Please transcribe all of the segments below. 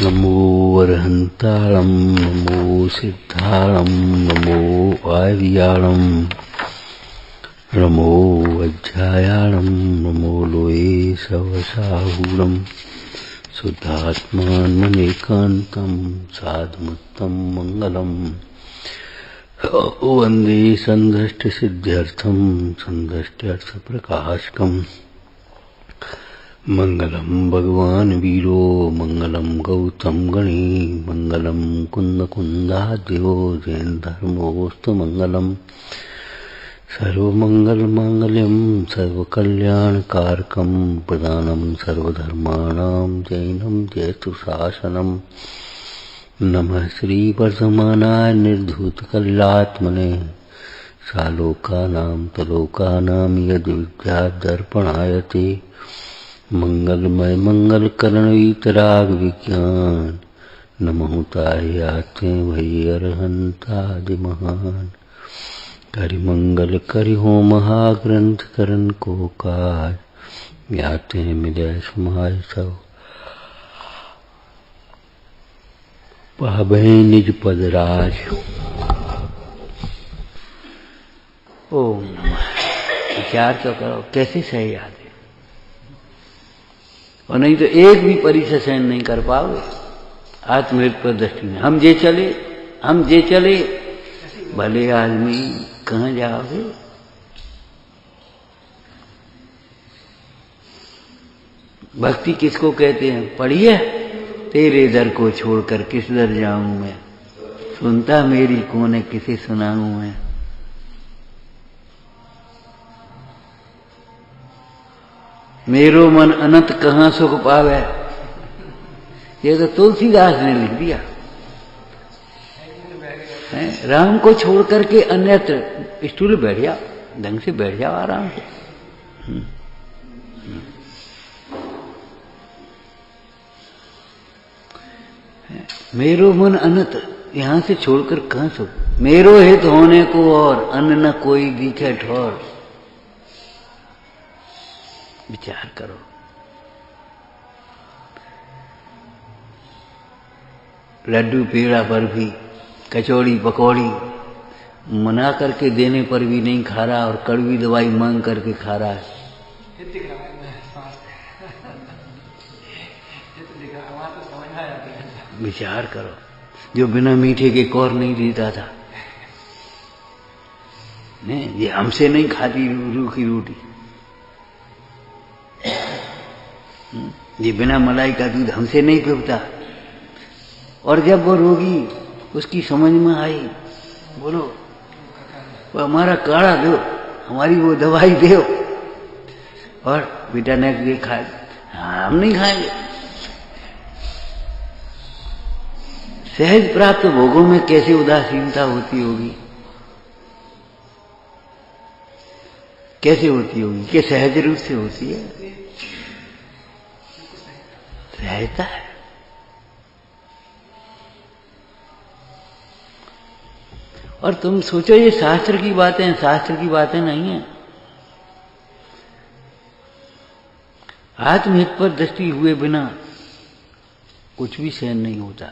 नमो अरहंताणं नमो सिद्धाणं नमो आर्याणं नमो वज्रायाणं नमो लोये सवसाहूणं शुद्धात्मानमेकान्तं साधुमुत्तं मंगलम् वंदे संदृष्टिसिद्ध्यर्थं संदृष्ट्यर्थप्रकाशकम् मंगलम भगवान वीरो मंगलम गौतम गणी मंगलम कुंद कुंदाद्यो जैन धर्मोस्तु मंगलम सर्वमंगल मांगल्यम सर्वकल्याणकारकम प्रदानम सर्वधर्माणां जैनम जयतु शासनम नमः श्री वर्धमानाय निर्धूत कल्यात्मने सालोकानां तलोकानां यद विद्यादर्पणायते मंगलमय मंगल करण वीतराग विज्ञान नमो ताय आते भई अरहंतादि महान करि मंगल करि हो महाग्रंथ करण को काज याते मिलय समाय सब पाबे निज पद राज। ओम नमः। विचार तो करो कैसे सही याद है, और नहीं तो एक भी परिचय सहन नहीं कर पाओगे आत्महृत पर दृष्टि में। हम जे चले भले आदमी कहाँ जाओगे। भक्ति किसको कहते हैं? पढ़िए, तेरे दर को छोड़कर किस दर जाऊं मैं, सुनता मेरी कौन है किसे सुनाऊं मैं। मेरो मन अनंत कहाँ सुख पावे, ये तो तुलसीदास ने लिख दिया है। राम को छोड़ करके अन्यत्र स्टूल बैठ जाओ, ढंग से बैठ जाओ आराम से। मेरो मन अनंत यहां से छोड़कर कहाँ सुख, मेरो हित होने को और अन्न न कोई दिखे ठोर। विचार करो। लड्डू पेड़ा बर्फी कचौड़ी पकौड़ी मना करके देने पर भी नहीं खा रहा, और कड़वी दवाई मांग करके खा रहा है। विचार करो, जो बिना मीठे के कौर नहीं देता था, नहीं ये हमसे नहीं खाती रूखी रोटी, ये बिना मलाई का दूध हमसे नहीं पीता। और जब वो रोगी उसकी समझ में आई, बोलो वो हमारा काढ़ा दो, हमारी वो दवाई दो, और बेटा ने ये खाए, हम नहीं खाएंगे। सहज प्राप्त भोगों में कैसे उदासीनता होती होगी, कैसे होती होगी? कि सहज रूप से होती है, सहजता है। और तुम सोचो ये शास्त्र की बातें हैं, शास्त्र की बातें नहीं है। आत्महित पर दृष्टि हुए बिना कुछ भी सहन नहीं होता,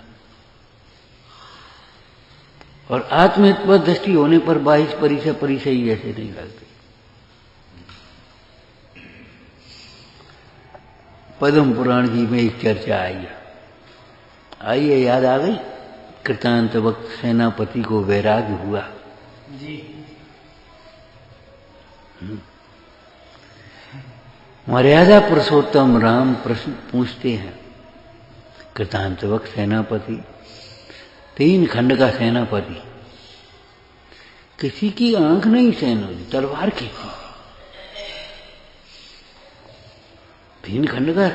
और आत्महित पर दृष्टि होने पर 22 परिचय ही ऐसे नहीं लगते। पद्म पुराण जी में एक चर्चा आई है, याद आ गई? कृतांत वक्त सेनापति को वैराग्य हुआ जी। मर्यादा पुरुषोत्तम राम प्रश्न पूछते हैं। कृतांत वक्त सेनापति, 3 खंड का सेनापति, किसी की आंख नहीं सहन होती, तलवार खींची। 3 खंड का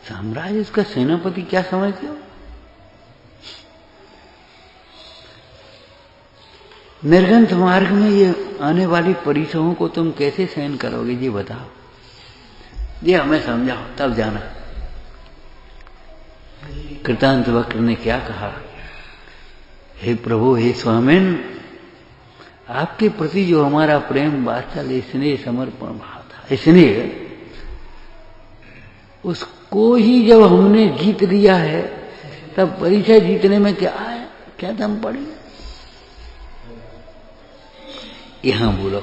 साम्राज्य, उसका सेनापति, क्या समझते हो? निर्गंथ मार्ग में ये आने वाली परिसरों को तुम कैसे सहन करोगे, ये बताओ, ये हमें समझाओ, तब जाना। कृतांत वक्त ने क्या कहा? हे प्रभु, हे स्वामिन, आपके प्रति जो हमारा प्रेम वात्सल्य स्नेह समर्पण भाव था, स्नेह, उसको ही जब हमने जीत लिया है तब परिचय जीतने में क्या है, क्या दम पड़ी? यहां बोलो,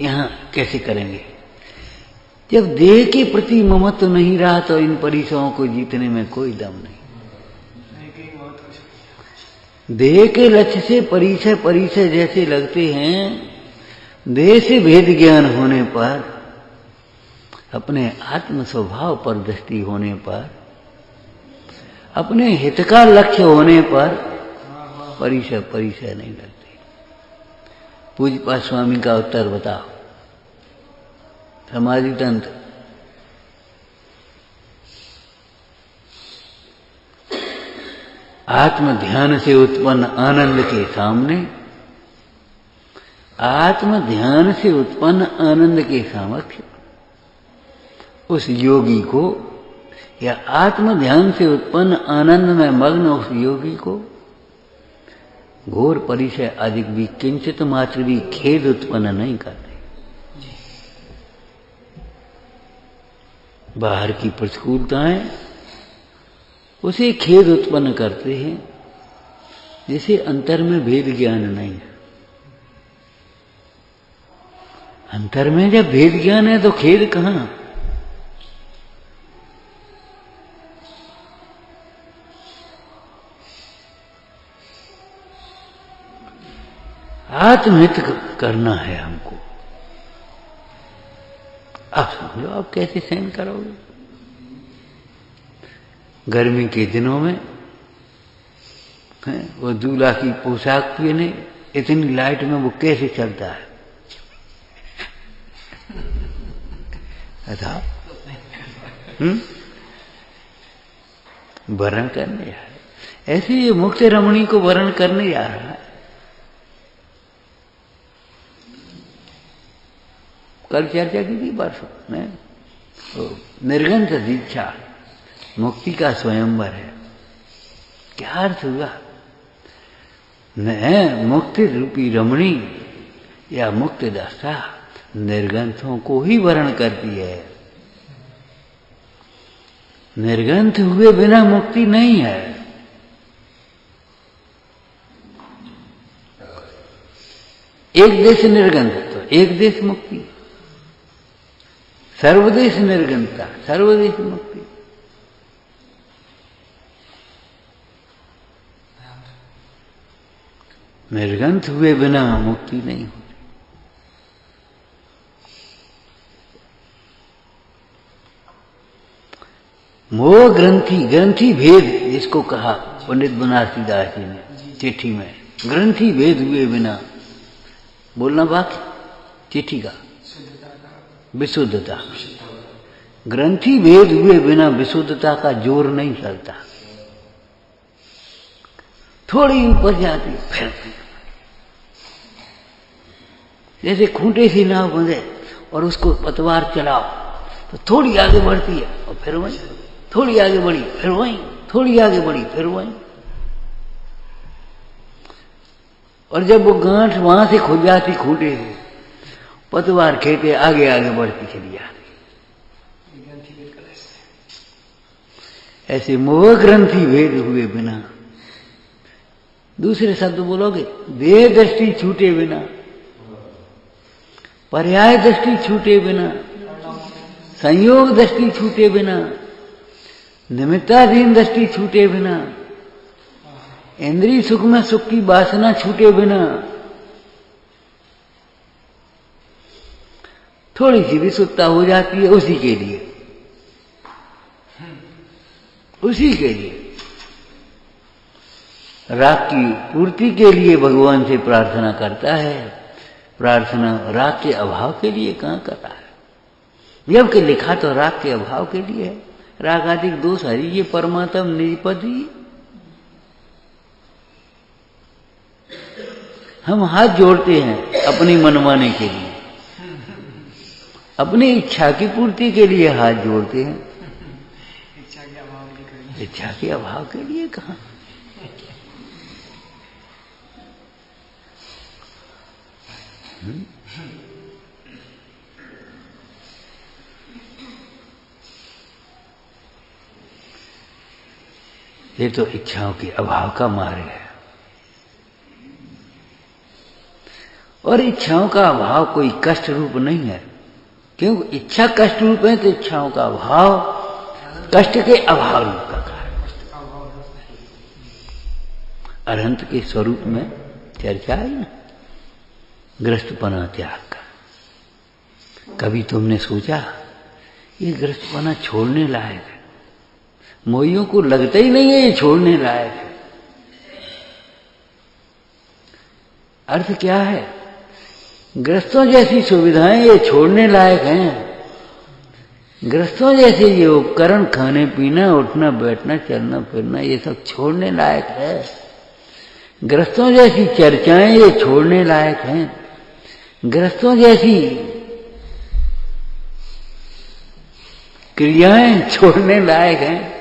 यहां कैसे करेंगे? जब देह के प्रति ममत्व नहीं रहा तो इन परिचयों को जीतने में कोई दम नहीं। देह के लक्ष्य से परिचय परिचय जैसे लगते हैं, देह से भेद ज्ञान होने पर, अपने आत्म स्वभाव पर दृष्टि होने पर, अपने हित का लक्ष्य होने पर परिचय परिचय नहीं लगते। पूज्यपाद स्वामी का उत्तर बताओ। समाधि तंत्र आत्म ध्यान से उत्पन्न आनंद के सामने, आत्म ध्यान से उत्पन्न आनंद के समक्ष उस योगी को, या आत्म ध्यान से उत्पन्न आनंद में मग्न उस योगी को घोर परिचय अधिक भी किंचित मात्र भी खेद उत्पन्न नहीं करते। बाहर की प्रतिकूलताएं उसे खेद उत्पन्न करते हैं, जिसे अंतर में भेद ज्ञान नहीं है। अंतर में जब भेद ज्ञान है तो खेद कहां? आत्महित करना है हमको। आप समझो, आप कैसे सहन करोगे? गर्मी के दिनों में वो दूल्हा की पोशाक पहने, इतनी लाइट में वो कैसे चलता है? था वर्ण करने जा रहा है। ऐसे ये मुक्त रमणी को वर्ण करने जा रहा है। कल चर्चा की थी परसों में, निर्गंथ दीक्षा मुक्ति का स्वयंवर है। क्या अर्थ हुआ? न मुक्ति रूपी रमणी या मुक्त दशा निर्गंथों को ही वर्ण करती है। निर्गंथ हुए बिना मुक्ति नहीं है। एक देश निर्गंथ तो एक देश मुक्ति, सर्वदेश निर्गंधता सर्वदेश मुक्ति। निर्गंथ हुए बिना मुक्ति नहीं होती। मोह ग्रंथि, ग्रंथि भेद जिसको कहा पंडित बनारसी दास जी ने चिट्ठी में, ग्रंथि भेद हुए बिना, बोलना बाकी चिट्ठी का विशुद्धता, ग्रंथि भेद हुए बिना विशुद्धता का जोर नहीं चलता। थोड़ी ऊपर जाती फिर जैसे खूंटे से नाव बंधे और उसको पतवार चलाओ तो थोड़ी आगे बढ़ती है और फिर वहीं, थोड़ी आगे बढ़ी फिर वहीं, थोड़ी आगे बढ़ी फिर वहीं, और जब वो गांठ वहां से खुल जाती खूंटे से, पतवार खेते आगे आगे बढ़ती चली जाती। ऐसे मोह ग्रंथि भेद हुए बिना, दूसरे शब्द बोलोगे, देह दृष्टि छूटे बिना, पर्याय दृष्टि छूटे बिना, संयोग दृष्टि छूटे बिना, निमित्ताधीन दृष्टि छूटे बिना, इंद्रिय सुख में सुख की वासना छूटे बिना, थोड़ी सी भी सुत्ता हो जाती है उसी के लिए, उसी के लिए। राग की पूर्ति के लिए भगवान से प्रार्थना करता है, प्रार्थना राग के अभाव के लिए कहां कर रहा है? जबकि लिखा तो राग के अभाव के लिए है। राग आदि दोष हरि ये परमात्म निजपदी। हम हाथ जोड़ते हैं अपनी मनमाने के लिए, अपनी इच्छा की पूर्ति के लिए हाथ जोड़ते हैं, इच्छा के अभाव के लिए कहां? ये तो इच्छाओं के अभाव का मार्ग है। और इच्छाओं का अभाव कोई कष्ट रूप नहीं है, क्योंकि इच्छा कष्ट रूप है तो इच्छाओं का अभाव कष्ट के अभाव रूप का कारण। अरहंत के स्वरूप में चर्चा है ना, ग्रस्तपना त्याग का। कभी तुमने सोचा ये ग्रस्तपना छोड़ने लायक है? मोहियों को लगता ही नहीं है ये छोड़ने लायक है। अर्थ क्या है? ग्रस्तों जैसी सुविधाएं ये छोड़ने लायक हैं। ग्रस्तों जैसे ये उपकरण, खाने पीना, उठना बैठना, चलना फिरना, ये सब छोड़ने लायक है। ग्रस्तों जैसी चर्चाएं ये छोड़ने लायक हैं। ग्रस्तों जैसी क्रियाएं छोड़ने लायक हैं।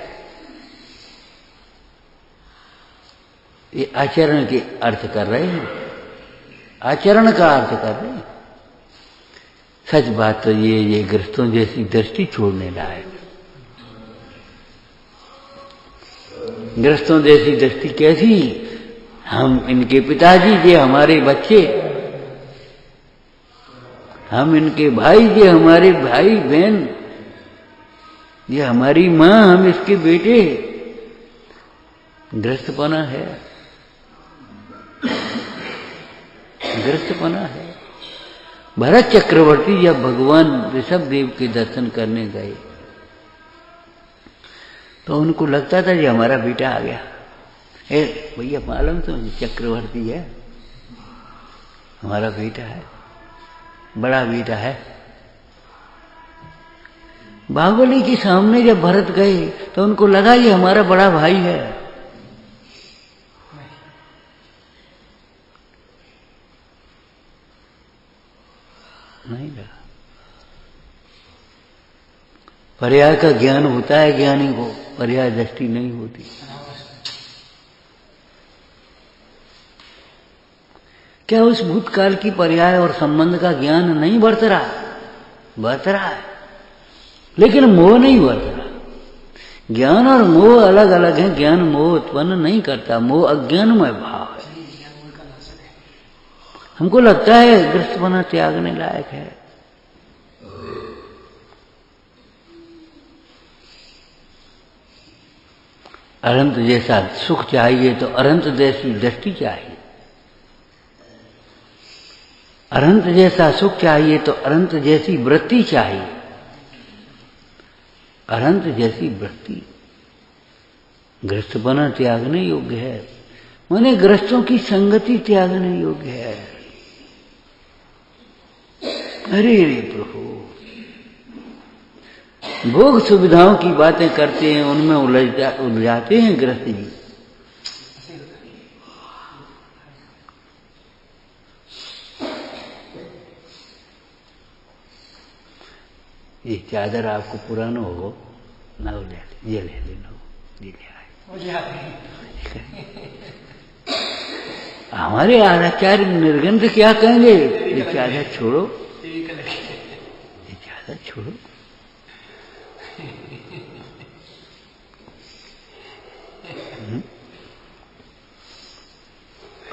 ये आचरण के अर्थ कर रहे हैं, आचरण का अर्थ कर रहे हैं। सच बात तो ये ग्रस्तों जैसी दृष्टि छोड़ने लायक। ग्रस्तों जैसी दृष्टि कैसी? हम इनके पिताजी, ये हमारे बच्चे, हम इनके भाई, ये हमारे भाई बहन, ये हमारी माँ, हम इसके बेटे। ग्रस्तपना है, ग्रस्तपना है। भरत चक्रवर्ती जब भगवान ऋषभ देव के दर्शन करने गए तो उनको लगता था कि हमारा बेटा आ गया। भैया मालूम तो चक्रवर्ती है, हमारा बेटा है, बड़ा बेटा है। बाहुबली के सामने जब भरत गए तो उनको लगा ये हमारा बड़ा भाई है। नहीं लगा। पर्याय का ज्ञान होता है ज्ञानी को, पर्याय दृष्टि नहीं होती। क्या उस भूतकाल की पर्याय और संबंध का ज्ञान नहीं बरत रहा? बरत रहा है, लेकिन मोह नहीं बरत रहा। ज्ञान और मोह अलग अलग हैं। ज्ञान मोह उत्पन्न नहीं करता, मोह अज्ञानमय भाव है। हमको लगता है ग्रस्तपना त्यागने लायक है। अनंत जैसा सुख चाहिए तो अनंत जैसी दृष्टि चाहिए। अनंत जैसा सुख चाहिए तो अनंत जैसी वृत्ति चाहिए। अनंत जैसी वृत्ति ग्रस्तपना त्यागने योग्य है, माने ग्रस्तों की संगति त्यागने योग्य है। अरे रे प्रभु, भोग सुविधाओं की बातें करते हैं, उनमें उलझाते हैं ग्रस्त जी। ये चादर आपको पुराना हो ना, ये ले लेना, ये ले आए। हमारे आचार्य निर्गंध क्या कहेंगे? ये चादर छोड़ो, ये चादर छोड़ो।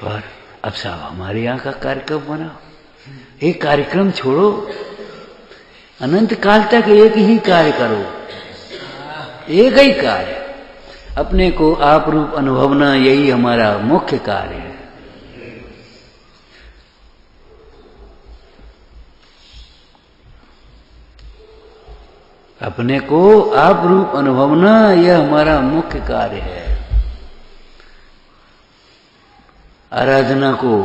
और अब साहब हमारे यहाँ का कार्यक्रम बनाओ। एक कार्यक्रम छोड़ो, अनंत काल तक एक ही कार्य करो, एक ही कार्य। अपने को आप रूप अनुभवना, यही हमारा मुख्य कार्य है। अपने को आप रूप अनुभवना, यह हमारा मुख्य कार्य है। आराधना को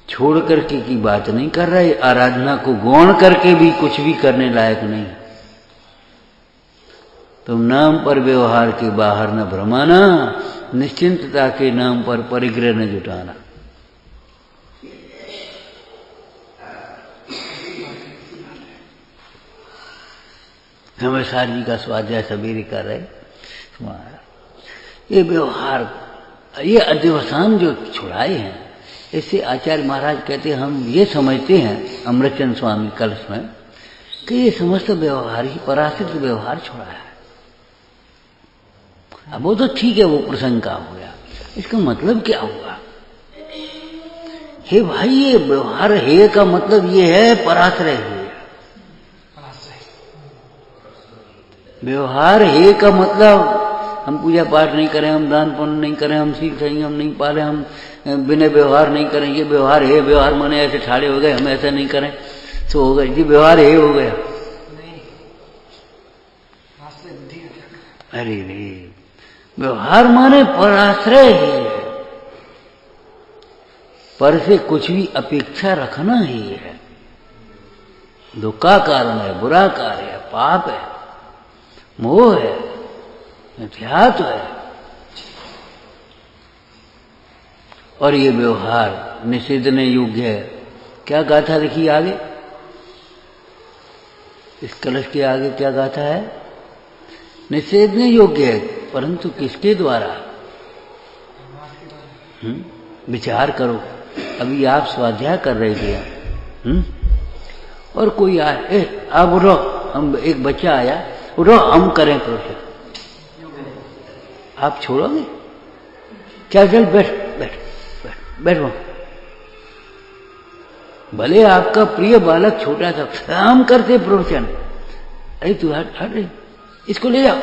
छोड़ करके की बात नहीं कर रहे, आराधना को गौण करके भी कुछ भी करने लायक नहीं। तुम नाम पर व्यवहार के बाहर न भ्रमाना, निश्चिंतता के नाम पर परिग्रह न जुटाना। हमेशा जी का स्वाध्याय सवेरे कर रहे, ये व्यवहार, ये अध्यवसान जो छुड़ाए हैं, इससे आचार्य महाराज कहते हैं, हम ये समझते हैं अमृतचंद स्वामी कलश में कि ये समस्त व्यवहार ही परासित व्यवहार छुड़ाया है। अब वो तो ठीक है, वो प्रसंग का हो गया, इसका मतलब क्या हुआ? हे भाई, ये व्यवहार हे का मतलब ये है पराश्रय है। व्यवहार हे का मतलब हम पूजा पाठ नहीं करें, हम दान पुण्य नहीं करें, हम सीख संयम नहीं पाले, हम बिना व्यवहार नहीं करें, ये व्यवहार है। व्यवहार माने ऐसे ठाड़े हो गए, हम ऐसा नहीं करें तो हो गए जी, व्यवहार है हो गया। अरे रे, व्यवहार माने पराश्रय है, पर से कुछ भी अपेक्षा रखना ही है। दुख का कारण है, बुरा कार्य है, पाप है, मोह है, अध्यात्म है। और ये व्यवहार निषेधने योग्य है। क्या गाथा लिखी आगे, इस कलश के आगे क्या गाथा है? निषेधने योग्य है, परंतु किसके द्वारा? विचार करो। अभी आप स्वाध्याय कर रहे थे, और कोई आए, आप उठो, हम एक बच्चा आया, उठो हम करें प्रोसेस, आप छोड़ोगे क्या? चल बैठ बैठ बैठ बैठो। भले आपका प्रिय बालक छोटा था, हम करते प्रोचन, अरे तू हट हट, इसको ले जाओ,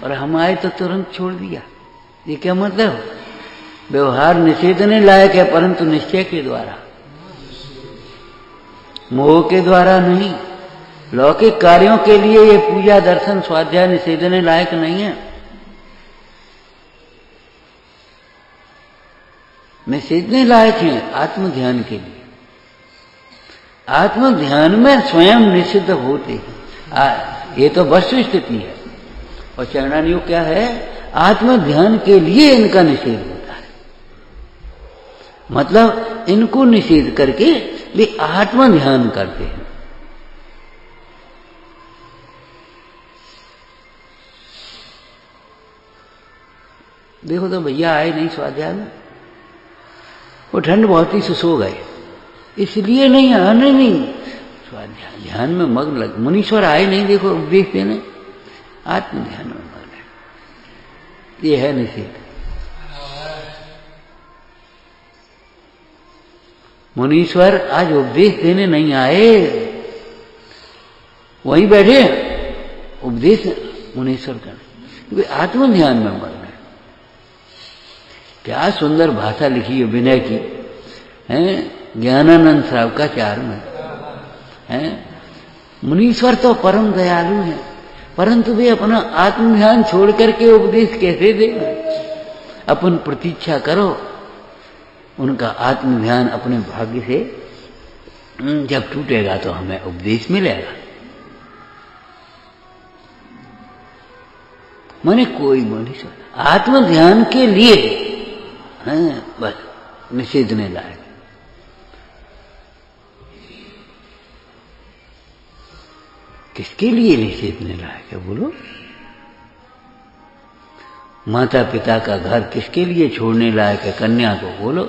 और हम आए तो तुरंत छोड़ दिया। ये क्या मतलब? व्यवहार निषेधने लायक है, परंतु निश्चय के द्वारा, मोह के द्वारा नहीं। लौकिक कार्यों के लिए ये पूजा दर्शन स्वाध्याय निषेधने लायक नहीं है। निषेधने लायक है आत्मध्यान के लिए। आत्मध्यान में स्वयं निषिद्ध होते हैं, ये तो वस्तु स्थिति है। और चरणानुयोग क्या है? आत्मध्यान के लिए इनका निषेध होता है, मतलब इनको निषेध करके वे आत्मध्यान करते हैं। देखो तो भैया आए नहीं स्वाध्याय में, वो ठंड बहुत ही सो गए, इसलिए नहीं आने नहीं, स्वाध्याय ध्यान में मग्न लग। मुनीश्वर आए नहीं, देखो उपदेश देने, आत्म ध्यान में मग्न है। ये है निषेध। मुनीश्वर आज उपदेश देने नहीं आए, वहीं बैठे उपदेश मुनीश्वर करने, क्योंकि आत्म ध्यान में मग्न है। क्या सुंदर भाषा लिखी है विनय की, हैं? ज्ञानानंद श्रावकाचार में हैं? मुनीश्वर तो परम दयालु हैं, परंतु वे अपना आत्म ध्यान छोड़ करके उपदेश कैसे देंगे? अपन प्रतीक्षा करो, उनका आत्म ध्यान अपने भाग्य से जब टूटेगा तो हमें उपदेश मिलेगा। माने कोई मुनीश्वर आत्म ध्यान के लिए हैं, बस निषेधने लायक। किसके लिए निषेधने लायक है बोलो? माता पिता का घर किसके लिए छोड़ने लायक है? कन्या को बोलो।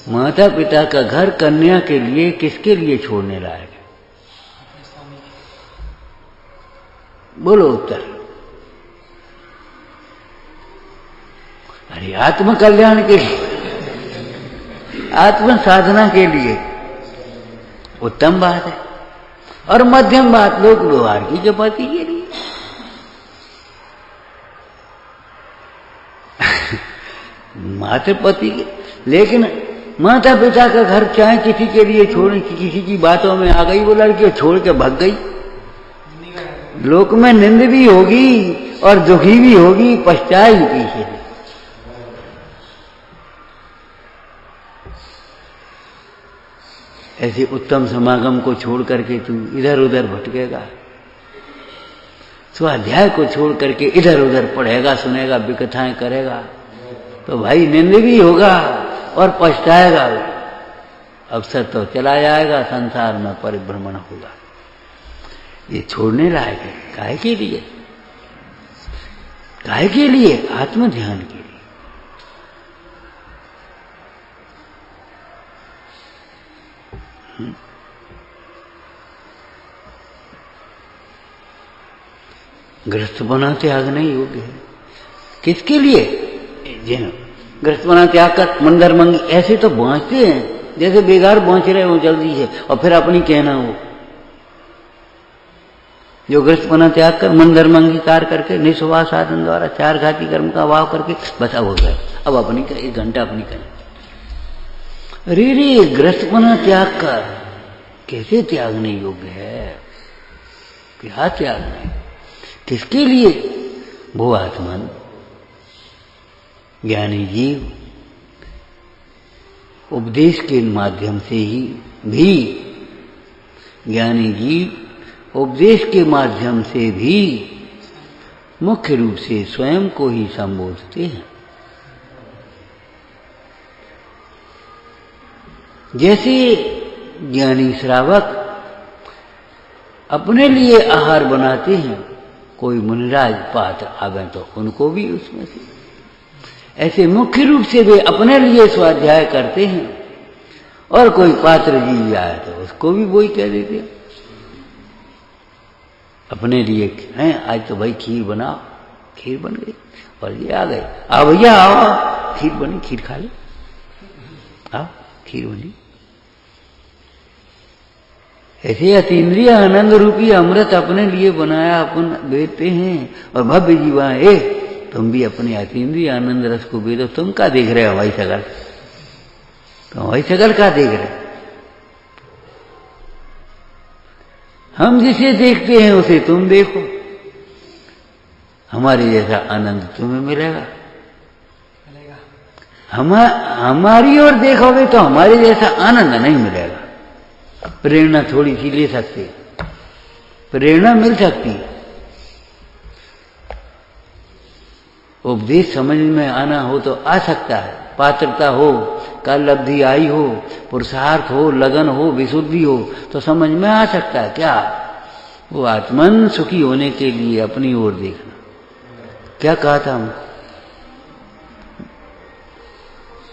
माता पिता का घर कन्या के लिए किसके लिए छोड़ने लायक है? बोलो उत्तर। अरे आत्म कल्याण के लिए, आत्म साधना के लिए उत्तम बात है, और मध्यम बात लोक व्यवहार की चपाती के लिए। मातृपति के, लेकिन माता पिता का घर चाहे किसी के लिए छोड़, किसी की बातों में आ गई, वो लड़की छोड़ के भाग गई, लोक में निंद भी होगी और दुखी भी होगी, पछताएगी पीछे से। ऐसे उत्तम समागम को छोड़ करके तू इधर उधर भटकेगा, स्वाध्याय को छोड़ करके इधर उधर पढ़ेगा, सुनेगा, विकथाएं करेगा, तो भाई निंद भी होगा और पछताएगा। अवसर तो चला जाएगा, संसार में परिभ्रमण होगा। ये छोड़ने लायक है। काहे के लिए? काहे के लिए? आत्म ध्यान के लिए। गृहस्थपना त्याग नहीं योग्य है। किसके लिए? जिन गृहस्थपना त्याग कर मंदर मंगी ऐसे तो बाँचते हैं जैसे बेगार बाँच रहे हो जल्दी से, और फिर अपनी कहना हो। जो गृहस्थपना त्याग कर मन धर्म अंगीकार करके निस्वार्थ साधन द्वारा चार घाती कर्म का भाव करके बस अब हो गया, अब अपनी का 1 घंटा अपनी करें। रे गृहस्थपना त्याग कर कैसे त्यागने योग्य है? क्या त्यागना? किसके लिए? वो आत्मन ज्ञानी जीव उपदेश के माध्यम से ही भी, ज्ञानी जीव उपदेश के माध्यम से भी मुख्य रूप से स्वयं को ही संबोधते हैं। जैसे ज्ञानी श्रावक अपने लिए आहार बनाते हैं, कोई मुनिराज पात्र आवे तो उनको भी उसमें से, ऐसे मुख्य रूप से वे अपने लिए स्वाध्याय करते हैं, और कोई पात्र जी जाए तो उसको भी वही कह देते हैं अपने लिए हैं। आज तो भाई खीर बनाओ, खीर बन गई, और ये आ गए, आओ भैया आओ, खीर बनी, खीर खा ले, आओ खीर बनी। ऐसे अतीन्द्रिय आनंद रूपी अमृत अपने लिए बनाया अपन देते हैं, और भव्य जीवा ए तुम भी अपने अतीन्द्रिय आनंद रस को बेदो। तुम क्या देख रहे हो हवाई शकल? तो हवाई शकल क्या देख रहे? हम जिसे देखते हैं उसे तुम देखो, हमारे जैसा आनंद तुम्हें मिलेगा। हमारी ओर देखोगे तो हमारे जैसा आनंद नहीं मिलेगा। प्रेरणा थोड़ी सी ले सकते, प्रेरणा मिल सकती है, उपदेश समझ में आना हो तो आ सकता है, पात्रता हो, कल लब्धि आई हो, पुरुषार्थ हो, लगन हो, विशुद्धि हो तो समझ में आ सकता है। क्या? वो आत्मन सुखी होने के लिए अपनी ओर देखना। क्या कहा था हम?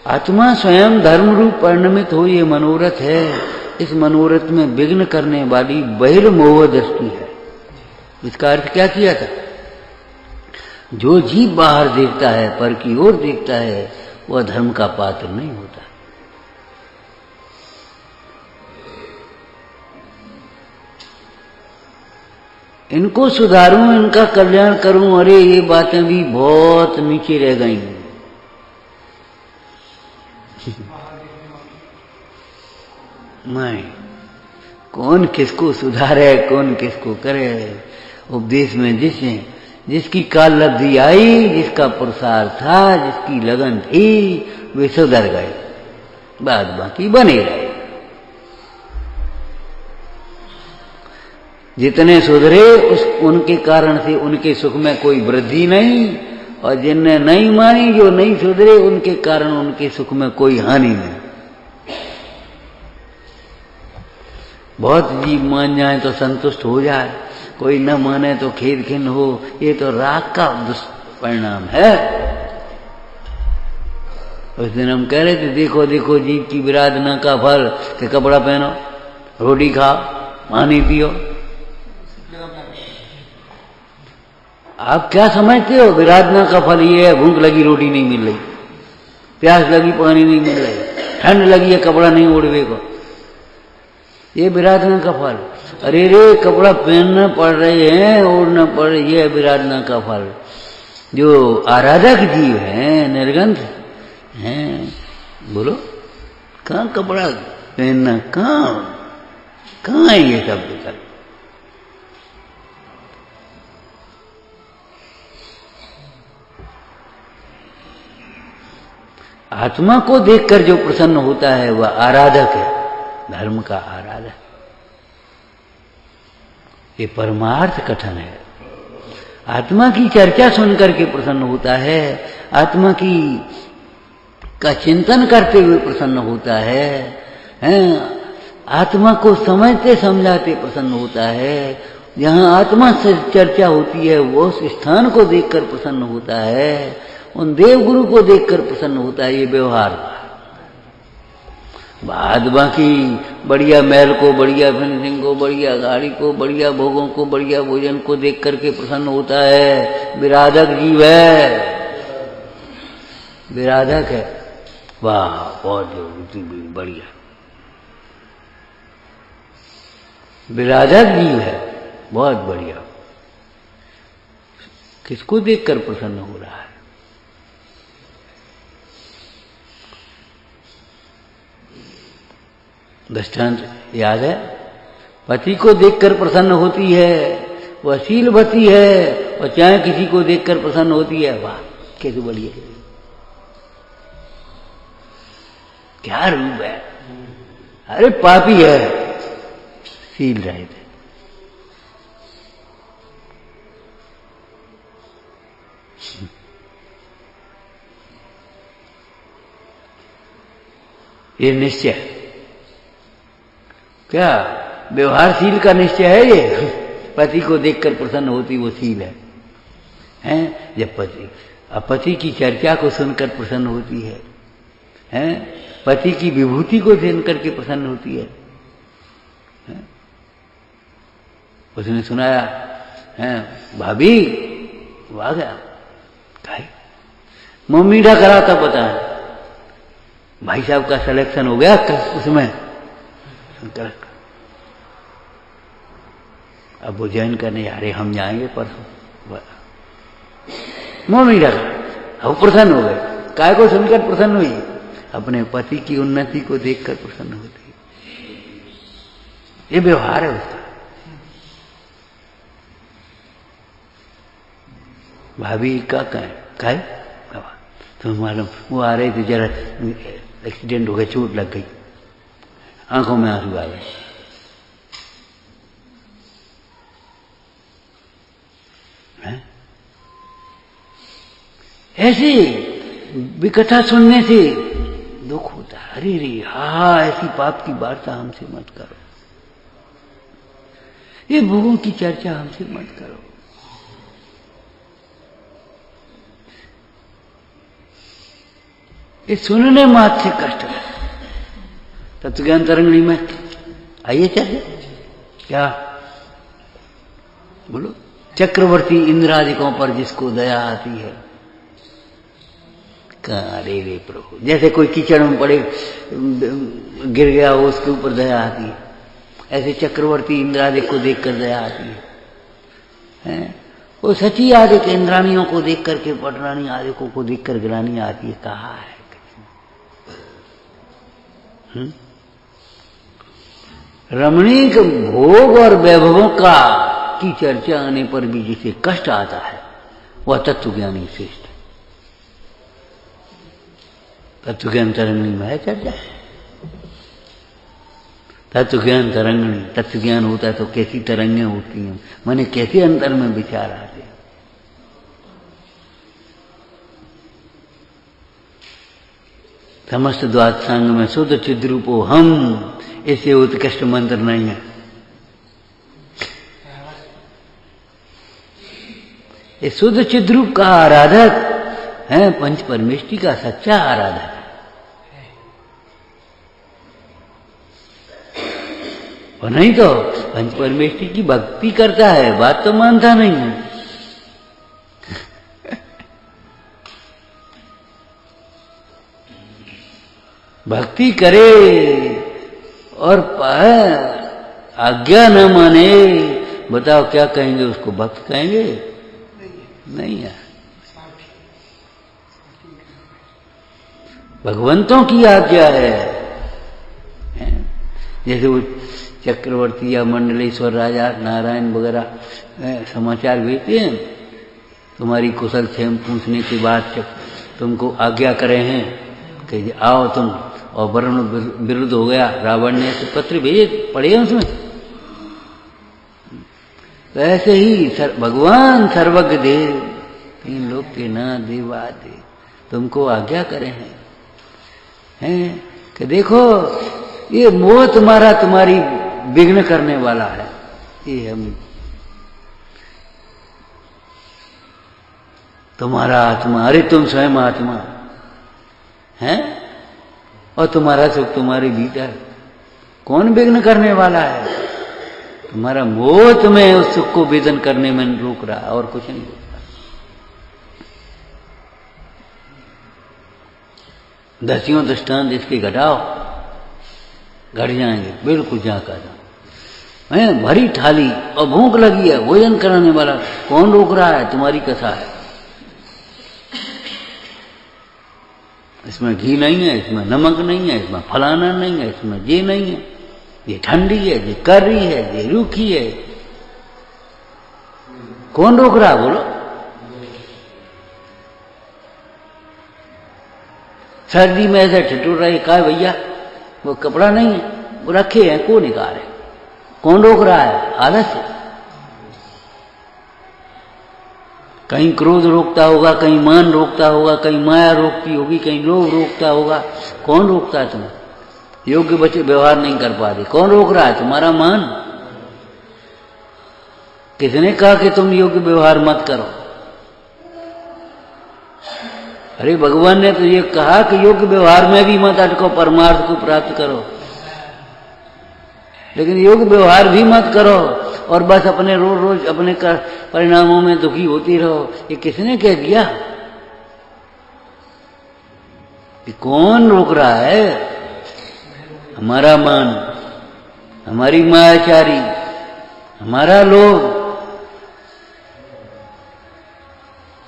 आत्मा स्वयं धर्म रूप परिणमित हो, ये मनोरथ है। इस मनोरथ में विघ्न करने वाली बहिर्मोह दृष्टि है। इसका अर्थ क्या किया था? जो जीव बाहर देखता है, पर की ओर देखता है, वह धर्म का पात्र नहीं होता। इनको सुधारूं, इनका कल्याण करूं, अरे ये बातें भी बहुत नीचे रह गई। नहीं, कौन किसको सुधारे, कौन किसको करे। उपदेश में जिसकी काल लब्धि आई, जिसका पुरुषार्थ था, जिसकी लगन थी, वे सुधर गए, बाद बाकी बने रहे। जितने सुधरे उनके कारण से उनके सुख में कोई वृद्धि नहीं, और जिनने नहीं मानी, जो नहीं सुधरे, उनके कारण उनके सुख में कोई हानि नहीं। बहुत जीव मान जाए तो संतुष्ट हो जाए, कोई न माने तो खेद खिन्न हो, ये तो राग का दुष्परिणाम है। उस दिन हम कह रहे थे, देखो देखो जीव की विराधना का फल, कि कपड़ा पहनो, रोटी खाओ, पानी पियो। आप क्या समझते हो? विराधना का फल ये है, भूख लगी रोटी नहीं मिल रही, प्यास लगी पानी नहीं मिल रही, ठंड लगी है कपड़ा नहीं ओढ़वे को, ये विराधना का फल। अरे रे कपड़ा पहनना पड़ रहे हैं, ओढ़ना पड़ रही है, विराधना का फल। जो आराधक जीव हैं, निर्गंध हैं, बोलो कहाँ कपड़ा पहनना, कहाँ है ये सब विकल्प? आत्मा को देखकर जो प्रसन्न होता है वह आराधक है, धर्म का आराधक। ये परमार्थ कथन है। आत्मा की चर्चा सुनकर के प्रसन्न होता है, आत्मा का चिंतन करते हुए प्रसन्न होता है, आत्मा को समझते समझाते प्रसन्न होता है। जहाँ आत्मा से चर्चा होती है वो उस स्थान को देखकर प्रसन्न होता है, उन देव गुरु को देखकर प्रसन्न होता है। ये व्यवहार बाद बाकी बढ़िया महल को, बढ़िया फिनिशिंग को, बढ़िया गाड़ी को, बढ़िया भोगों को, बढ़िया भोजन को देख करके प्रसन्न होता है, विराधक जीव है, विराधक है। वाह, बहुत बढ़िया, विराधक जीव है, बहुत बढ़िया। किसको देखकर प्रसन्न हो रहा है? दृष्टांत याद है? पति को देखकर प्रसन्न होती है, वह शीलवती है, और चाहे किसी को देखकर प्रसन्न होती है। वाह, कैसे बढ़िया, क्या रूप है। अरे पापी है, शील रहे थे। ये निश्चय क्या व्यवहारशील का निश्चय है ये? पति को देखकर प्रसन्न होती वो शील है, हैं? जब पति की चर्चा को सुनकर प्रसन्न होती है, हैं? पति की विभूति को सुन करके प्रसन्न होती है, हैं? उसने सुनाया, हैं? भाभी आ गया, मीठा करा था, पता है भाई साहब का सिलेक्शन हो गया उसमें। अब वो ज्वाइन करने जा रहे, हम जाएंगे परसों। मीठा करा, वो प्रसन्न हो गए। काय को सुनकर प्रसन्न हुई? अपने पति की उन्नति को देखकर प्रसन्न होती है। ये व्यवहार है उसका। भाभी का काय तुम मालूम, वो आ रहे थे, जरा एक्सीडेंट हो गया, चोट लग गई, आंखों में आंसू आ गए। ऐसी विकथा सुनने से दुख होता है। अरे रे, हा, ऐसी पाप की वार्ता हमसे मत करो, ये भोगों की चर्चा हमसे मत करो। ये सुनने मात्र से कष्ट है। तत्वज्ञान तरंगिणी में आइए, चलिए, क्या बोलो? चक्रवर्ती इंद्रादिकों पर जिसको दया आती है, अरे रे प्रभु, जैसे कोई कीचड़ में पड़े गिर गया हो, उसके ऊपर दया आती है, ऐसे चक्रवर्ती इंद्रादिक को देखकर दया आती है। वो सची आदिक इंद्राणियों को देख करके, पटरानी आदिकों को देखकर गिरानी आती है। कहा है रमणीक भोग और वैभवों का की चर्चा आने पर भी जिसे कष्ट आता है, वह तत्वज्ञानी श्रेष्ठ। तत्वज्ञान तरंगिणी में है चर्चा। तत्वज्ञान तरंगिणी, तत्वज्ञान होता है तो कैसी तरंगें उठती हैं, माने कैसे अंतर में विचार आते हैं। समस्त द्वादशांग में शुद्ध चिद्रूपो हम, ऐसे उत्कृष्ट मंत्र नहीं है। ये शुद्ध चिद्रूप का आराधक है, पंच परमेष्टि का सच्चा आराधक है। और नहीं तो पंच परमेष्टि की भक्ति करता है, बात तो मानता नहीं है। भक्ति करे और आज्ञा न माने, बताओ क्या कहेंगे उसको? भक्त कहेंगे? नहीं है। भगवंतों की आज्ञा है। जैसे वो चक्रवर्ती या मंडलेश्वर राजा नारायण वगैरह समाचार भेजते हैं, तुम्हारी कुशल क्षेम पूछने के बाद तुमको आज्ञा करे हैं कि आओ तुम, और वरुण विरुद्ध हो गया, रावण ने तो पत्र भेजे, पढ़े उसमें। तो ऐसे ही भगवान सर्वज्ञ देव, तीन लोग के ना देवादे, तुमको आज्ञा करे हैं कि देखो ये मोह तुम्हारी विघ्न करने वाला है। ये हम तुम्हारा आत्मा, अरे तुम स्वयं आत्मा हैं, और तुम्हारा सुख तुम्हारे भीतर। कौन विघ्न करने वाला है? तुम्हारा मोह तुम्हें उस सुख को वेदन करने में रोक रहा, और कुछ नहीं रोक रहा। दसियों दृष्टांत इसके घटाओ, घट जाएंगे बिल्कुल जहाँ का जहाँ। भरी थाली और भूख लगी है, भोजन कराने वाला कौन रोक रहा है? तुम्हारी कथा है। इसमें घी नहीं है, इसमें नमक नहीं है, इसमें फलाना नहीं है, इसमें ये नहीं है, ये ठंडी है, ये करी है, ये रूखी है। कौन रोक रहा? बोलो। सर्दी में ऐसे ठिठुर रहे, कहा भैया वो कपड़ा नहीं है, वो रखे हैं, को निकाल है। कौन रोक रहा है? आलस है। कहीं क्रोध रोकता होगा, कहीं मान रोकता होगा, कहीं माया रोकती होगी, कहीं लोभ रोकता होगा। कौन रोकता है तुम्हें? योग्य बच्चे व्यवहार नहीं कर पा रहे, कौन रोक रहा है? तुम्हारा मान। किसने कहा कि तुम योग्य व्यवहार मत करो? अरे भगवान ने तो ये कहा कि योग्य व्यवहार में भी मत अटको, परमार्थ को प्राप्त करो। लेकिन योग्य व्यवहार भी मत करो और बस अपने रोज रोज अपने परिणामों में दुखी होती रहो। ये किसने कह दिया? कि कौन रोक रहा है? हमारा मन, हमारी मायाचारी, हमारा लोभ।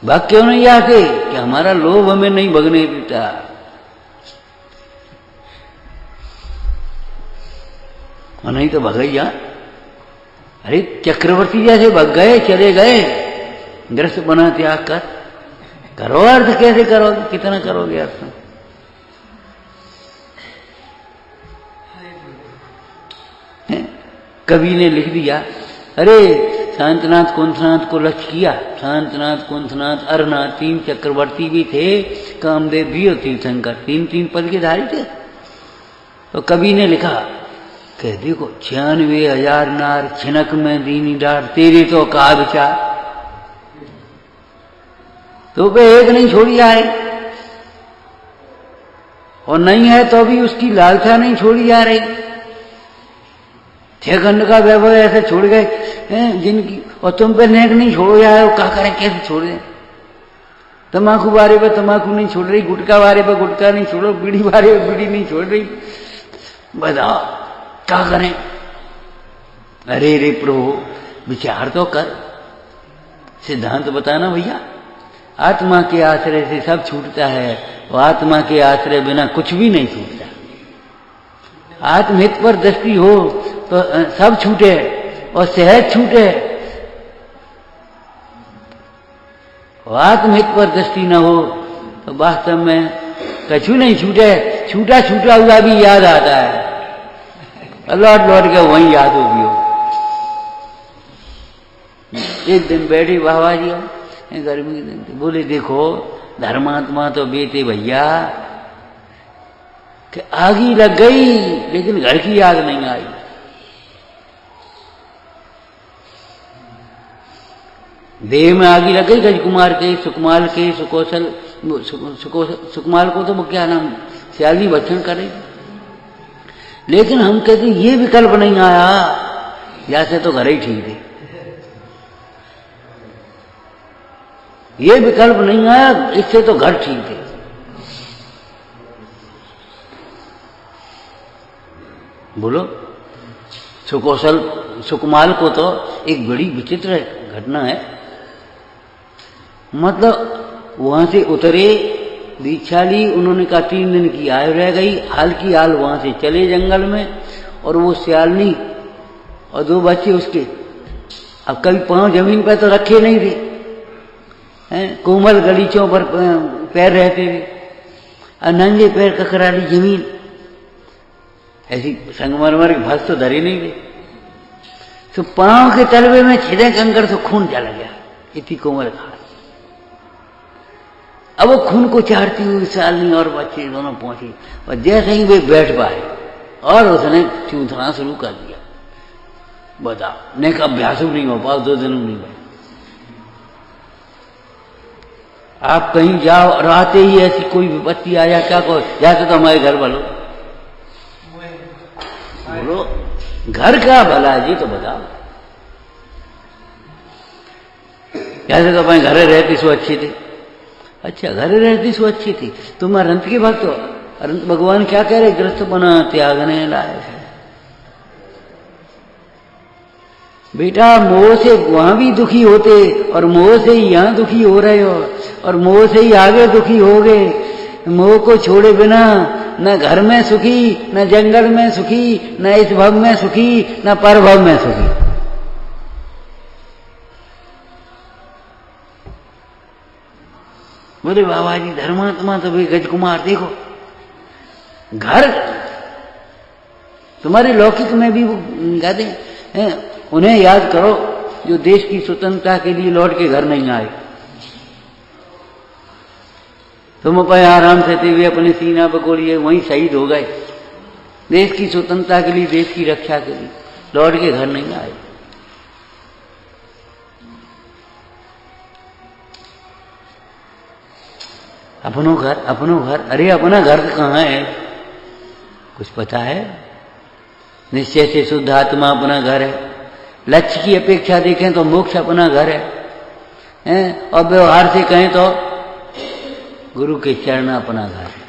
भाग क्यों नहीं आते? कि हमारा लोभ हमें नहीं भगने देता। और नहीं तो भगैया। अरे चक्रवर्ती जैसे भग गए, चले गए, ग्रस्त बना त्याग कर। करो अर्थ, कैसे करोगे? कितना करोगे अर्थ? कवि ने लिख दिया, अरे शांतनाथ कुंथनाथ को लक्ष्य किया। शांतनाथ कुंथनाथ अरनाथ तीन चक्रवर्ती भी थे, कामदेव भी और तीर्थंकर, तीन तीन पद के धारी थे। तो कवि ने लिखा कि देखो 96,000 नार छिनक में दीनी डार, तेरे तो का विचार। तो वे एक नहीं छोड़ी आ रही, और नहीं है तो भी उसकी लालसा नहीं छोड़ी जा रही। 6 खंड का वैभव ऐसे छोड़ गए हैं जिनकी, और तुम पे नेक नहीं छोड़ो जाए, क्या करें, कैसे छोड़ दें? तम्बाकू बारे पे तम्बाकू नहीं छोड़ रही, गुटखा बारे पे गुटखा नहीं छोड़ो, बीड़ी बारे पे बीड़ी नहीं छोड़ रही। बताओ क्या करें? अरे रे प्रभु, विचार तो कर, सिद्धांत बताना भैया। आत्मा के आश्रय से सब छूटता है, और आत्मा के आश्रय बिना कुछ भी नहीं छूटता। आत्महित पर दृष्टि हो तो सब छूटे और सहज छूटे, और आत्महित पर दृष्टि न हो तो वास्तव में कछु नहीं छूटे। छूटा छूटा हुआ भी याद आता है, लौट लौट के वहीं याद होगी हो। एक दिन बैठे बाबा जी, गर्मी के दिन थे, बोले देखो धर्मात्मा तो बेटे भैया कि आग ही लग गई लेकिन घर की आग नहीं आई। देह में आग ही लग गई, गजकुमार के, सुकुमाल के, सुकुमाल को तो वो क्या नाम, सियाली भक्षण करे। लेकिन हम कहते ये विकल्प नहीं आया, या से तो घर ही ठीक थे। ये विकल्प नहीं आया, इससे तो घर ठीक थे। बोलो, सुकुमाल को तो एक बड़ी विचित्र घटना है। मतलब वहां से उतरे, दीक्षा ली, उन्होंने कहा 3 दिन की आयु रह गई, हाल की हाल वहां से चले जंगल में, और वो सियालनी और 2 बच्चे उसके। अब कभी पांव जमीन पर तो रखे नहीं थे, कोमल गलीचों पर पैर रहते थे, और नंगे पैर ककराली जमीन, ऐसी संगमरमर के भस तो धरे नहीं थे। तो पांव के तलवे में छिदे कंकर तो खून चला गया, इतनी कोमल घास। अब वो खून को चाहती हुई सालनी और बच्चे दोनों पहुंची, और जैसे ही वे बैठ पाए और उसने चूथना शुरू कर दिया। बताओ, नेक अभ्यास नहीं हो पाओ, 2 दिन नहीं बैठे। आप कहीं जाओ और आते ही ऐसी कोई विपत्ति आ जाए, क्या कहो, जैसे तो हमारे घर वालों घर का भला जी तो बताओ। कैसे तो अपने घरे रहती सो अच्छी थी। अच्छा, घरे रहती सो अच्छी थी। तुम अनंत के भक्त हो। अनंत भगवान क्या कह रहे? ग्रस्त बना त्यागने लायक है। बेटा मोह से वहां भी दुखी होते और मोह से ही यहां दुखी हो रहे हो और मोह से ही आगे दुखी हो गए। मोह को छोड़े बिना न घर में सुखी, न जंगल में सुखी, न इस भव में सुखी, न पर भव में सुखी। बोले बाबा जी धर्मात्मा तो भाई गजकुमार देखो, घर तुम्हारे लौकिक में भी वो गाते हैं, उन्हें याद करो जो देश की स्वतंत्रता के लिए लौट के घर नहीं आए। तुम अपने आराम से थे अपने सीना पकोड़िए वहीं शहीद हो गए। देश की स्वतंत्रता के लिए, देश की रक्षा के लिए लौट के घर नहीं आए। अपनो घर, अरे अपना घर कहाँ है? कुछ पता है? निश्चय से शुद्ध आत्मा अपना घर है। लक्ष्य की अपेक्षा देखें तो मोक्ष अपना घर है, और व्यवहार से कहें तो गुरु के चरण अपना घर है।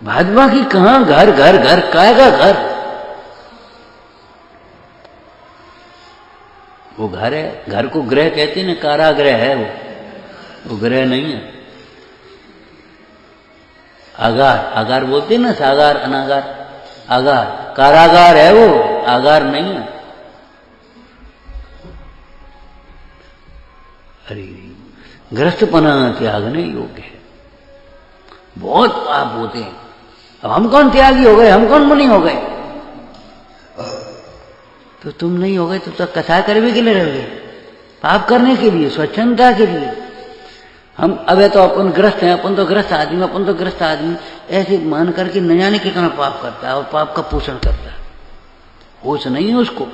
भाजपा की कहां घर घर घर कायगा घर? वो घर है। घर को गृह कहते हैं ना, कारागृह है वो गृह नहीं है। आगार, आगार बोलते हैं ना, सागार अनागार, आगार कारागार है वो, आगार नहीं है। अरे ग्रस्तपना त्यागने योग्य है। बहुत पाप होते हैं। अब हम कौन त्यागी हो गए? हम कौन मुनि हो गए? तो तुम नहीं हो गए तो कथा करने के लिए रहोगे, पाप करने के लिए, स्वच्छंदता के लिए। हम अब तो अपन ग्रस्त हैं, अपन तो ग्रस्त आदमी ऐसे मान करके न जाने कितना पाप करता है और पाप का पोषण करता है। होश नहीं है उसको।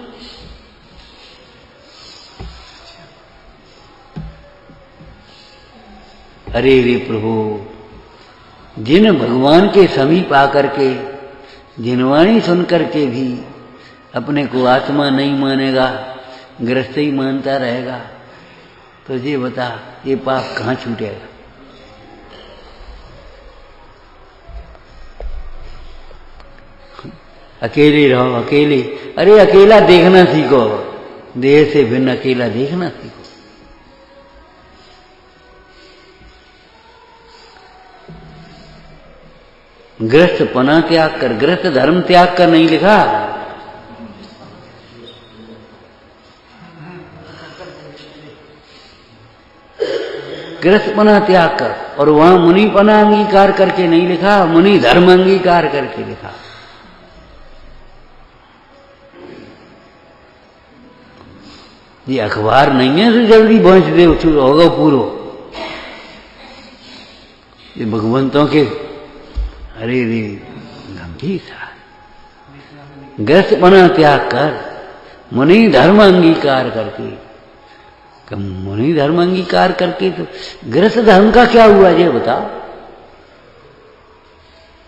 अरे रे प्रभु, जिन भगवान के समीप आकर के जिनवाणी सुन करके भी अपने को आत्मा नहीं मानेगा, ग्रस्त ही मानता रहेगा, तो ये बता ये पाप कहाँ छूटेगा? अकेले रहो, अकेले। अरे अकेला देखना सीखो, देह से भिन्न अकेला देखना सीखो। ग्रस्तपना त्याग कर, ग्रस्त धर्म त्याग कर नहीं लिखा। ग्रस्तपना त्याग कर, और वहां मुनिपना अंगीकार करके नहीं लिखा, मुनि धर्म अंगीकार करके लिखा। ये अखबार नहीं है तो जल्दी पहुंच दे होगा पूरो। ये भगवंतों के अरे रे गंभीर था। ग्रस्तपना त्याग कर, मुनि धर्म अंगीकार करके। मुनि धर्म अंगीकार करके तो ग्रस्त धर्म का क्या हुआ ये बताओ?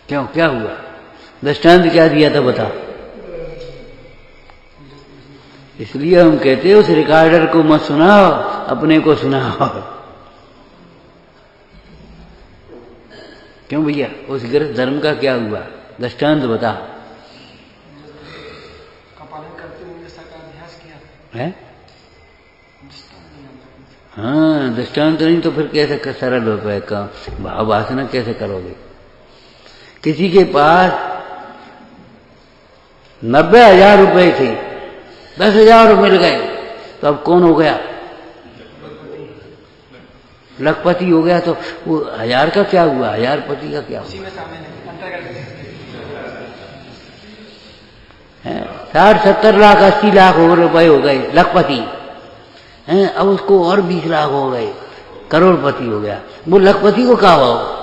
क्यों क्या हुआ? दृष्टांत क्या दिया था बताओ? इसलिए हम कहते हैं उस रिकॉर्डर को मत सुनाओ, अपने को सुनाओ। क्यों भैया? उस ग्रस्त धर्म का क्या हुआ? दृष्टांत बता। पालन करते हुए का अभ्यास किया है? हाँ, दृष्टांत नहीं तो फिर कैसे सरल हो पाएगा? भाव वासना कैसे करोगे? किसी के पास 90,000 रुपए थे, 10,000 मिल गए, तो अब कौन हो गया? लखपति हो गया। तो वो 1000 का क्या हुआ? 1000पति का क्या हुआ? 60-70 लाख 80 लाख रुपए हो गए, लखपति हैं। अब उसको और 20 लाख हो गए, करोड़पति हो गया। वो लखपति को क्या हुआ?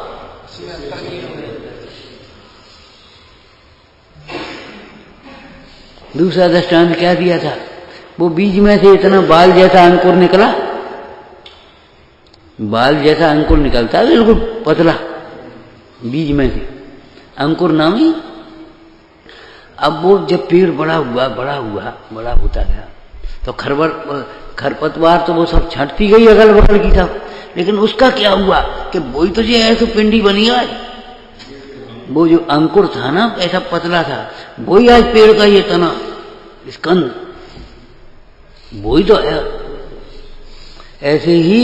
दूसरा दृष्टांत क्या दिया था? वो बीज में से इतना बाल जैसा अंकुर निकला, बाल जैसा अंकुर निकलता है बिल्कुल पतला बीज में से। अंकुर नाम ही। अब वो जब पेड़ बड़ा होता गया तो खरपतवार तो वो सब छंटती गई अगल बगल की सब, लेकिन उसका क्या हुआ कि वही तो जो है तो पिंडी बनी आज। वो जो अंकुर था ना ऐसा पतला था, वही आज पेड़ का ये तना स्कंद, वही तो है। ऐसे ही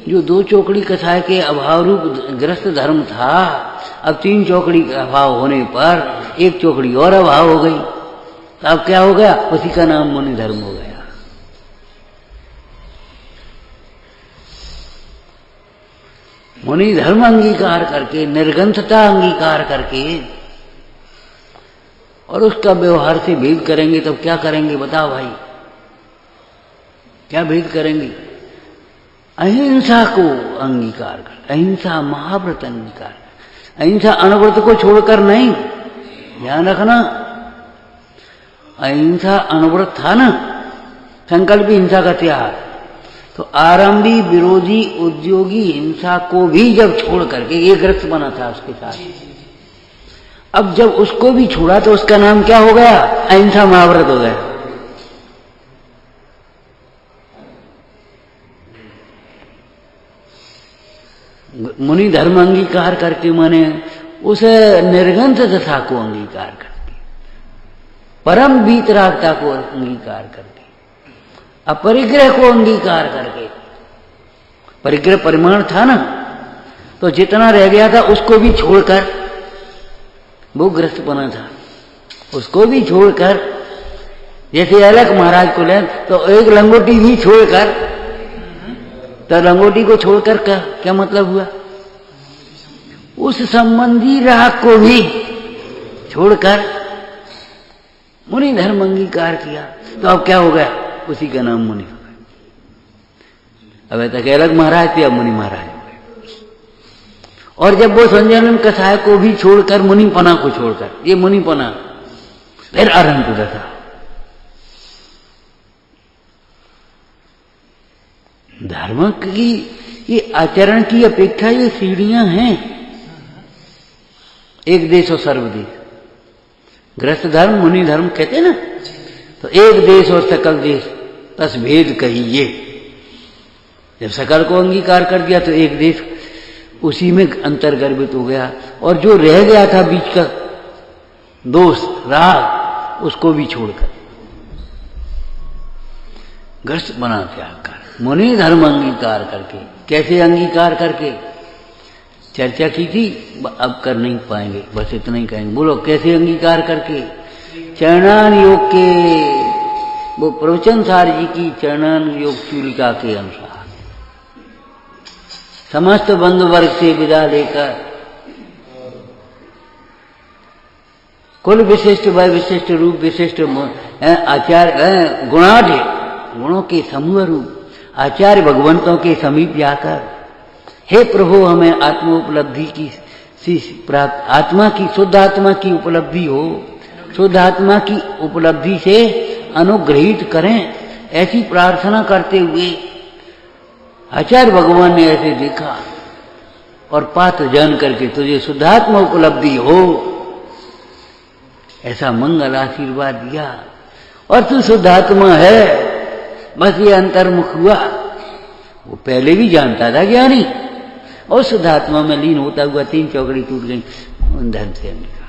जो 2 चौकड़ी कसाय के अभाव रूप ग्रस्त धर्म था, अब 3 चौकड़ी का अभाव होने पर 1 चौकड़ी और अभाव हो गई, तो अब क्या हो गया, उसी का नाम मुनि धर्म हो गया। मुनि धर्म अंगीकार करके, निर्ग्रंथता अंगीकार करके, और उसका व्यवहार से भेद करेंगे तब क्या करेंगे बताओ भाई, क्या भेद करेंगे? अहिंसा को अंगीकार कर, अहिंसा महाव्रत अंगीकार कर, अहिंसा अनव्रत को छोड़कर नहीं, ध्यान रखना। अहिंसा अनव्रत था ना, संकल्प हिंसा का त्याग, तो आरंभी विरोधी उद्योगी हिंसा को भी जब छोड़ करके एक ग्रस्त बना था उसके साथ, अब जब उसको भी छोड़ा तो उसका नाम क्या हो गया, अहिंसा महाव्रत हो गया। मुनि धर्म अंगीकार करके माने उस निर्ग्रंथ दशा को अंगीकार करके, परम वीतरागता को अंगीकार करके, अपरिग्रह को अंगीकार करके, परिग्रह परिमाण था ना, तो जितना रह गया था उसको भी छोड़कर, वो ग्रस्त बना था उसको भी छोड़कर, जैसे अलग महाराज को ले तो एक लंगोटी भी छोड़कर, तो लंगोटी को छोड़कर क्या मतलब हुआ, उस संबंधी राग को भी छोड़कर मुनि धर्म अंगीकार किया, तो अब क्या हो गया, उसी का नाम मुनि हो गया। अब तक अलग महाराज थे, अब मुनि महाराज हो गए। और जब वो संजनन कसाय को भी छोड़कर, मुनिपना को छोड़कर, ये मुनिपना फिर अरंत दशा। धर्म की ये आचरण की अपेक्षा ये सीढ़ियां हैं, एक देश और सर्वदेश। ग्रस्त धर्म मुनि धर्म कहते ना, तो एक देश और सकल देश तस भेद कहिए। जब सकल को अंगीकार कर दिया तो एक देश उसी में अंतर्गर्भित हो गया, और जो रह गया था बीच का दोष राग उसको भी छोड़कर ग्रस्त बना त्याग कर मुनि धर्म अंगीकार करके। कैसे अंगीकार करके चर्चा की थी, अब कर नहीं पाएंगे, बस इतना ही कहेंगे। बोलो कैसे अंगीकार करके? चरणान योग के, वो प्रवचन सार जी की चरणान योग चूलिका के अनुसार समस्त बंधु वर्ग से विदा लेकर कुल विशिष्ट वय विशिष्ट रूप विशिष्ट आचार्य गुणाढ़ गुणों के समूह रूप आचार्य भगवंतों के समीप जाकर, हे प्रभु हमें आत्मोपलब्धि की प्राप्त, आत्मा की शुद्ध आत्मा की उपलब्धि हो, शुद्ध आत्मा की उपलब्धि से अनुग्रहित करें, ऐसी प्रार्थना करते हुए आचार्य भगवान ने ऐसे देखा और पात्र जान करके तुझे शुद्धात्मा उपलब्धि हो ऐसा मंगल आशीर्वाद दिया, और तू शुद्धात्मा है, बस ये अंतर्मुख हुआ। वो पहले भी जानता था ज्ञानी, और शुद्धात्मा में लीन होता हुआ 3 चौकड़ी टूट गई धर्म से निकला।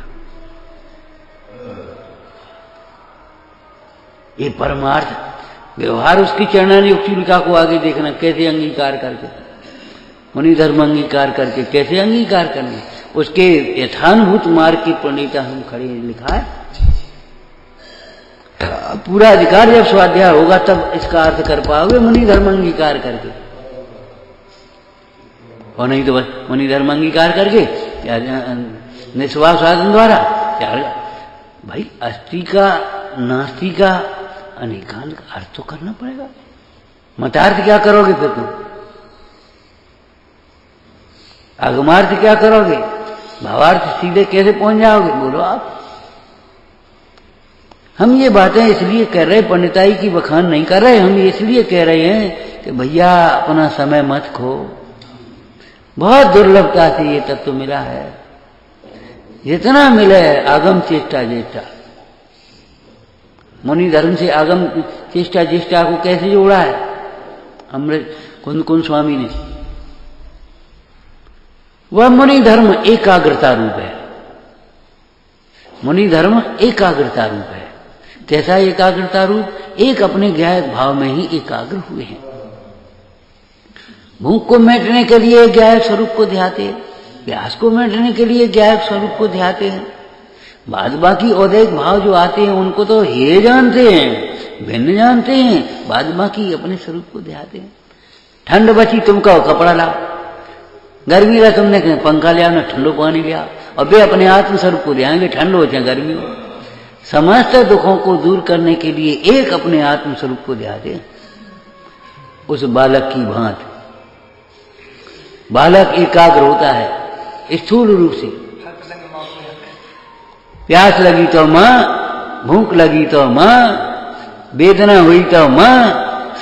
ये परमार्थ व्यवहार उसकी चरणान योग चूलिका को आगे देखना, कैसे अंगीकार करके मुनि धर्म अंगीकार करके कैसे अंगीकार करना, उसके यथानुभूत मार्ग की प्रणीता हम खड़े लिखा है। पूरा अधिकार जब स्वाध्याय होगा तब इसका अर्थ कर पाओगे मुनि धर्म अंगीकार करके, और नहीं तो बस मुनि धर्म अंगीकार करके निस्वार्थ साधन द्वारा यार भाई अस्थि का नास्ति का अनेकांत का अर्थ तो करना पड़ेगा। मतार्थ क्या करोगे फिर तुम, आगमार्थ क्या करोगे, भावार्थ सीधे कैसे पहुंच जाओगे, बोलो आप। हम ये बातें इसलिए कह रहे, पंडिताई की बखान नहीं कर रहे, हम इसलिए कह रहे हैं कि भैया अपना समय मत खो, बहुत दुर्लभता से ये तत्व मिला है। जितना मिले आगम चेष्टा ज्येष्ठा। मुनि धर्म से आगम चेष्टा ज्येष्ठा को कैसे जोड़ा है अमृत कुंद स्वामी ने? वह मुनि धर्म एकाग्रता रूप है। मुनि धर्म एकाग्रता रूप है। कैसा एकाग्रता रूप? एक अपने ज्ञायक भाव में ही एकाग्र हुए हैं। भूख को मिटने के लिए ज्ञायक स्वरूप को ध्याते हैं, प्यास को मिटने के लिए ज्ञायक स्वरूप को ध्याते हैं। बाद बाकी औदैहिक भाव जो आते हैं उनको तो ये जानते हैं, भिन्न जानते हैं, बाद बाकी अपने स्वरूप को ध्याते हैं। ठंड बची तुम कहो कपड़ा लाओ, गर्मी रहा तुमने कहे पंखा ले आओ ना ठंडो पानी ले आओ, और वे अपने आत्म स्वरूप को ध्याएंगे, ठंड हो चाहे गर्मी हो। समस्त दुखों को दूर करने के लिए एक अपने आत्म स्वरूप को ध्याते। उस बालक की भांति बालक एकाग्र होता है स्थूल रूप से। प्यास लगी तो मां, भूख लगी तो मां, वेदना हुई तो मां,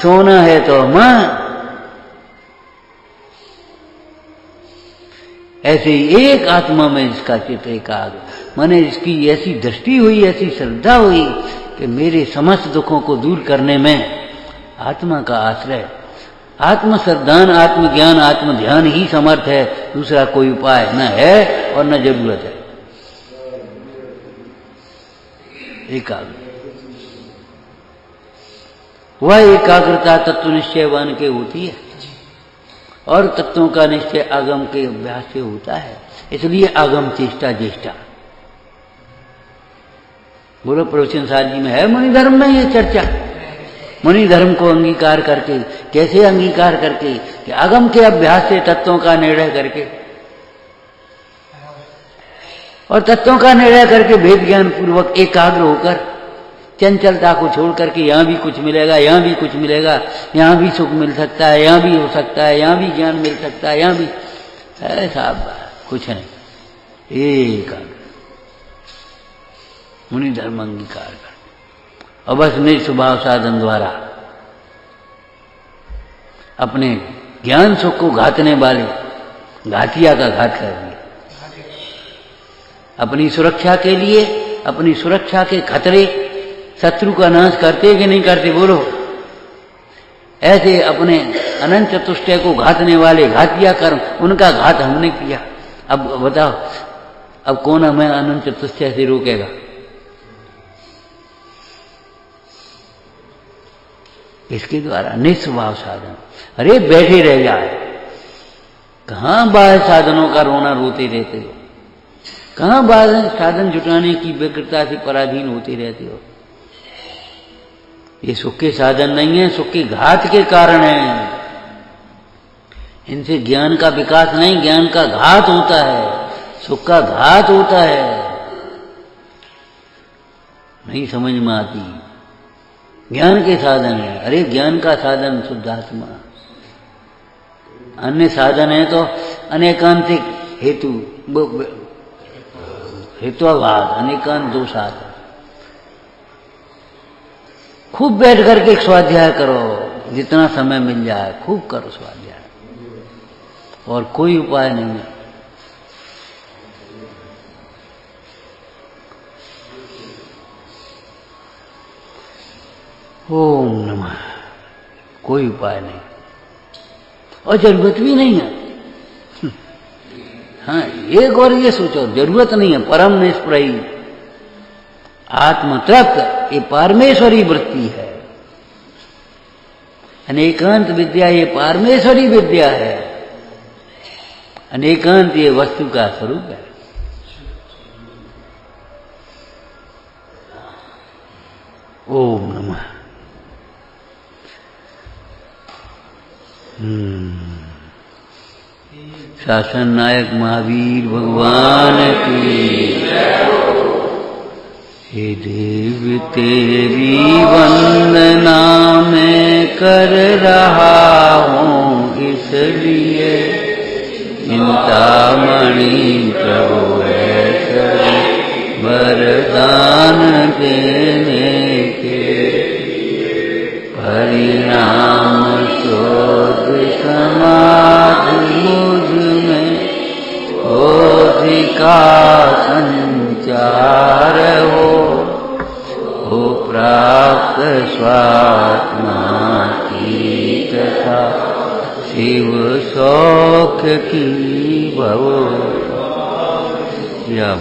सोना है तो मां। ऐसे ही एक आत्मा में जिसका चित्त एकाग्र, माने जिसकी ऐसी दृष्टि हुई, ऐसी श्रद्धा हुई कि मेरे समस्त दुखों को दूर करने में आत्मा का आश्रय, आत्म श्रद्धान, आत्मज्ञान, आत्म ध्यान ही समर्थ है। दूसरा कोई उपाय न है और न जरूरत है। एकाग्र, वह एकाग्रता तत्व निश्चयवान के होती है और तत्वों का निश्चय आगम के अभ्यास से होता है। इसलिए आगम चेष्टा ज्येष्ठा। बोलो प्रवचन सार जी में है मुनि धर्म में ये चर्चा। मुनि धर्म को अंगीकार करके, कैसे अंगीकार करके कि आगम के अभ्यास से तत्वों का निर्णय करके, और तत्वों का निर्णय करके भेद ज्ञान पूर्वक एकाग्र होकर चंचलता को छोड़ करके यहां भी कुछ मिलेगा, यहां भी कुछ मिलेगा, यहां भी सुख मिल सकता है, यहां भी हो सकता है, यहां भी ज्ञान मिल सकता है, यहां भी ऐसा कुछ नहीं। एकाग्र मुनि धर्म अंगीकार कर और बस निज स्वभाव साधन द्वारा अपने ज्ञान सुख को घातने वाले घातिया का घात कर दिया। अपनी सुरक्षा के लिए, अपनी सुरक्षा के खतरे, शत्रु का नाश करते कि नहीं करते? बोलो। ऐसे अपने अनंत चतुष्टय को घातने वाले घातिया कर्म, उनका घात हमने किया। अब बताओ, अब कौन हमें अनंत चतुष्टय से रोकेगा? इसके द्वारा निस्वभाव साधन। अरे बैठे रह जाए, कहां बाह्य साधनों का रोना रोते रहते हो, कहां बाह्य साधन जुटाने की व्यग्रता से पराधीन होते रहते हो। ये सुख के साधन नहीं है, सुख के घात के कारण है। इनसे ज्ञान का विकास नहीं, ज्ञान का घात होता है, सुख का घात होता है। नहीं समझ में आती। ज्ञान के साधन है। अरे ज्ञान का साधन शुद्धात्मा, अन्य साधन है तो अनेकांतिक हेतु, हेत्वाभास, अनेकांत दो साधन। खूब बैठ करके स्वाध्याय करो, जितना समय मिल जाए खूब करो स्वाध्याय, और कोई उपाय नहीं है। ओम नमः। कोई उपाय नहीं और जरूरत भी नहीं है। हाँ, एक और ये सोचो, जरूरत नहीं है। परम निष्प्रयी आत्मतृप्त ये परमेश्वरी वृत्ति है। अनेकांत विद्या ये परमेश्वरी विद्या है। अनेकांत ये वस्तु का स्वरूप है। ओम नमः। शासन नायक महावीर भगवान की। हे देव तेरी वंदना मैं कर रहा हूँ, इसलिए चिंतामणि प्रभु ऐश्वर्य वरदान देने के परिणाम शोध समाधि मुझ में बोधि का सार हो प्राप्त स्वात्मा की तथा शिव सौख्य की भव या